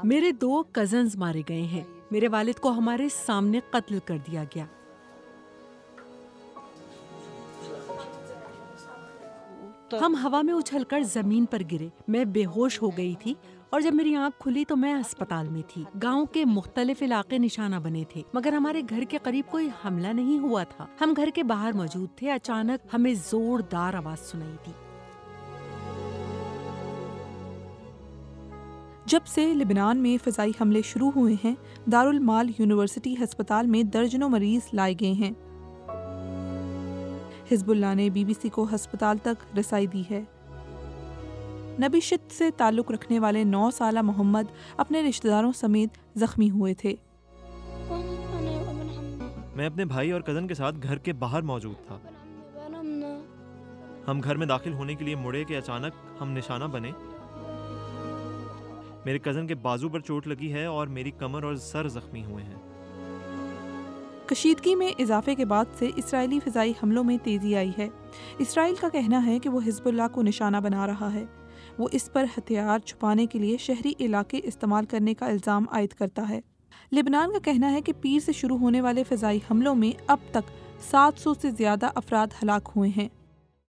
मेरे 2 कजन्स मारे गए हैं। मेरे वालिद को हमारे सामने कत्ल कर दिया गया। हम हवा में उछलकर जमीन पर गिरे। मैं बेहोश हो गई थी और जब मेरी आंख खुली तो मैं अस्पताल में थी। गांव के मुख्तलिफ इलाके निशाना बने थे, मगर हमारे घर के करीब कोई हमला नहीं हुआ था। हम घर के बाहर मौजूद थे। अचानक हमें जोरदार आवाज सुनाई दी। जब से लिबनान में फ़िज़ाई हमले शुरू हुए हैं, दारुल माल यूनिवर्सिटी अस्पताल में दर्जनों मरीज लाए गए हैं। हिज़्बुल्लाह ने BBC को अस्पताल तक रसाई दी है। नबीशित से ताल्लुक़ रखने वाले 9 साला मोहम्मद अपने रिश्तेदारों समेत ज़ख्मी हुए थे। मैं अपने भाई और कज़न के साथ घर के बाहर मौजूद था। हम घर में दाखिल होने के लिए मुड़े कि अचानक हम निशाना बने। मेरे कज़न के बाजू पर चोट लगी है और मेरी कमर और सर जख्मी हुए हैं। कशीदगी में इजाफे के बाद से इस्राएली फ़िज़ाई हमलों में तेज़ी आई है। इसराइल का कहना है कि वो हिज़्बुल्लाह को निशाना बना रहा है। वो इस पर हथियार छुपाने के लिए शहरी इलाके इस्तेमाल करने का इल्ज़ाम आयद करता है। लिबनान का कहना है कि पीर से शुरू होने वाले फ़िज़ाई हमलों में अब तक 700 से ज़्यादा अफराद हलाक हुए हैं।